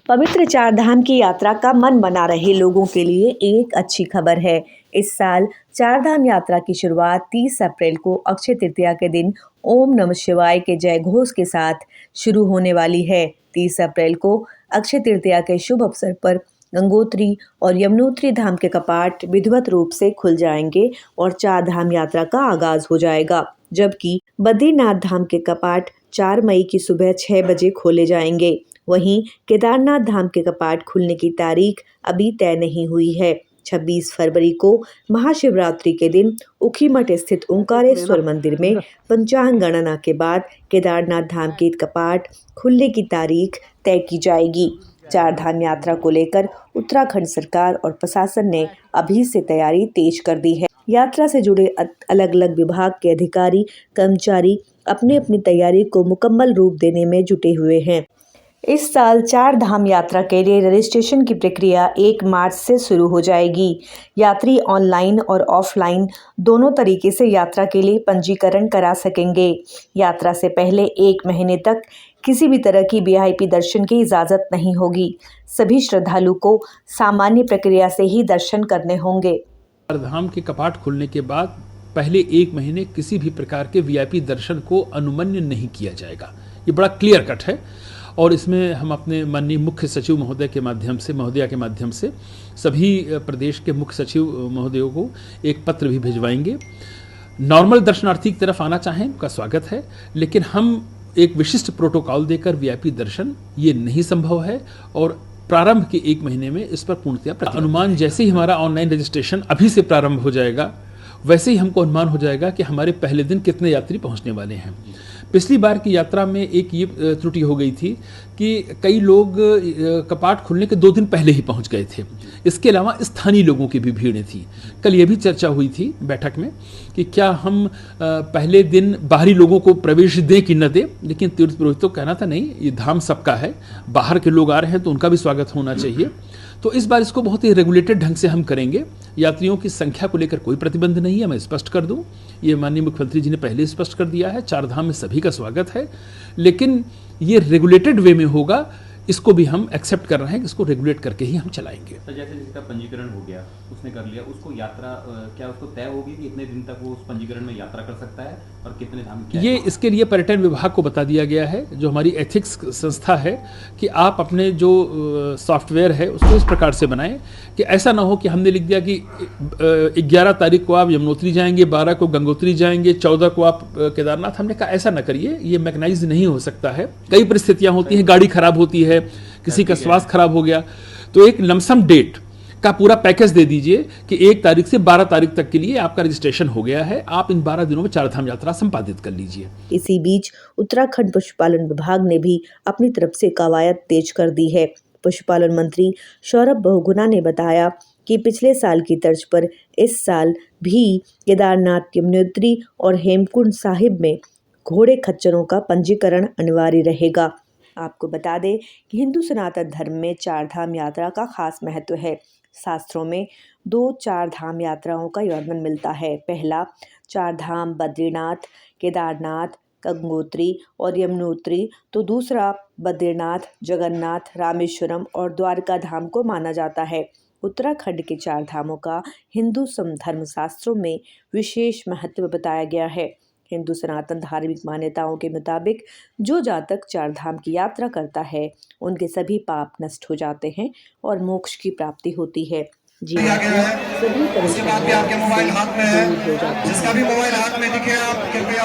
पवित्र चार धाम की यात्रा का मन बना रहे लोगों के लिए एक अच्छी खबर है। इस साल चार धाम यात्रा की शुरुआत 30 अप्रैल को अक्षय तृतीया के दिन ओम नमः शिवाय के जय घोष के साथ शुरू होने वाली है। 30 अप्रैल को अक्षय तृतीया के शुभ अवसर पर गंगोत्री और यमुनोत्री धाम के कपाट विधिवत रूप से खुल जाएंगे और चार धाम यात्रा का आगाज हो जाएगा, जबकि बद्रीनाथ धाम के कपाट 4 मई की सुबह 6 बजे खोले जाएंगे। वहीं केदारनाथ धाम के कपाट खुलने की तारीख अभी तय नहीं हुई है। 26 फरवरी को महाशिवरात्रि के दिन ऊखीमठ स्थित ओंकारेश्वर मंदिर में पंचांग गणना के बाद केदारनाथ धाम के कपाट खुलने की तारीख तय की जाएगी। चार धाम यात्रा को लेकर उत्तराखंड सरकार और प्रशासन ने अभी से तैयारी तेज कर दी है। यात्रा से जुड़े अलग अलग विभाग के अधिकारी कर्मचारी अपनी अपनी तैयारी को मुकम्मल रूप देने में जुटे हुए हैं। इस साल चार धाम यात्रा के लिए रजिस्ट्रेशन की प्रक्रिया 1 मार्च से शुरू हो जाएगी। यात्री ऑनलाइन और ऑफलाइन दोनों तरीके से यात्रा के लिए पंजीकरण करा सकेंगे। यात्रा से पहले 1 महीने तक किसी भी तरह की वीआईपी दर्शन की इजाज़त नहीं होगी। सभी श्रद्धालु को सामान्य प्रक्रिया से ही दर्शन करने होंगे। चार धाम के कपाट खुलने के बाद पहले 1 महीने किसी भी प्रकार के वीआईपी दर्शन को अनुमन्य नहीं किया जाएगा। ये बड़ा क्लियर कट है और इसमें हम अपने माननीय मुख्य सचिव महोदया के माध्यम से सभी प्रदेश के मुख्य सचिव महोदयों को एक पत्र भी भिजवाएंगे। नॉर्मल दर्शनार्थी की तरफ आना चाहें उनका स्वागत है, लेकिन हम एक विशिष्ट प्रोटोकॉल देकर वीआईपी दर्शन ये नहीं संभव है और प्रारंभ के 1 महीने में इस पर पूर्णतया अनुमान जैसे ही हमारा ऑनलाइन रजिस्ट्रेशन अभी से प्रारंभ हो जाएगा, वैसे ही हमको अनुमान हो जाएगा कि हमारे पहले दिन कितने यात्री पहुंचने वाले हैं। पिछली बार की यात्रा में एक ये त्रुटि हो गई थी कि कई लोग कपाट खुलने के 2 दिन पहले ही पहुंच गए थे। इसके अलावा स्थानीय लोगों की भी भीड़ थी। कल ये भी चर्चा हुई थी बैठक में कि क्या हम पहले दिन बाहरी लोगों को प्रवेश दें कि न दें, लेकिन तीर्थ पुरोहित तो कहना था नहीं, ये धाम सबका है, बाहर के लोग आ रहे हैं तो उनका भी स्वागत होना चाहिए। तो इस बार इसको बहुत ही रेगुलेटेड ढंग से हम करेंगे। यात्रियों की संख्या को लेकर कोई प्रतिबंध नहीं है, मैं स्पष्ट कर दूं। ये माननीय मुख्यमंत्री जी ने पहले स्पष्ट कर दिया है। चार धाम में सभी का स्वागत है, लेकिन ये रेगुलेटेड वे में होगा। इसको भी हम एक्सेप्ट कर रहे हैं कि इसको रेगुलेट करके ही हम चलाएंगे। तो जैसे जिसका पंजीकरण हो गया, उसने कर लिया, उसको यात्रा क्या उसको तय होगी कि इतने दिन तक वो उस पंजीकरण में यात्रा कर सकता है और कितने धाम क्या ये इसके लिए पर्यटन विभाग को बता दिया गया है, जो हमारी एथिक्स संस्था है, कि आप अपने जो सॉफ्टवेयर है उसको इस प्रकार से बनाएं कि ऐसा ना हो कि हमने लिख दिया कि 11 तारीख को आप यमुनोत्री जाएंगे, 12 को गंगोत्री जाएंगे, 14 को आप केदारनाथ। हमने कहा ऐसा ना करिए, ये मैकेनाइज नहीं हो सकता है। कई परिस्थितियां होती हैं, गाड़ी खराब होती है, किसी का स्वास्थ्य खराब हो गया, तो एक लमसम डेट का पूरा पैकेज दे दीजिए कि 1 तारीख से 12 तारीख तक के लिए आपका रजिस्ट्रेशन हो गया है, आप इन 12 दिनों में चार धाम यात्रा संपादित कर लीजिए। इसी बीच उत्तराखंड पशुपालन विभाग ने भी अपनी तरफ से कवायद तेज कर दी है। पशुपालन मंत्री सौरभ बहुगुणा ने बताया कि पिछले साल की तर्ज पर इस साल भी केदारनाथ, यमुनोत्री और हेमकुंड साहिब में घोड़े खच्चरों का पंजीकरण अनिवार्य रहेगा। आपको बता दें कि हिंदू सनातन धर्म में चार धाम यात्रा का खास महत्व है। शास्त्रों में 2 चार धाम यात्राओं का वर्णन मिलता है। पहला चार धाम बद्रीनाथ, केदारनाथ, गंगोत्री और यमुनोत्री, तो दूसरा बद्रीनाथ, जगन्नाथ, रामेश्वरम और द्वारका धाम को माना जाता है। उत्तराखंड के चार धामों का हिंदू धर्मशास्त्रों में विशेष महत्व बताया गया है। हिंदू सनातन धार्मिक मान्यताओं के मुताबिक जो जातक चार धाम की यात्रा करता है, उनके सभी पाप नष्ट हो जाते हैं और मोक्ष की प्राप्ति होती है। जी सभी उसके बाद भी आपके मोबाइल हाथ में है, जिसका भी मोबाइल हाथ में दिखे आप कृपया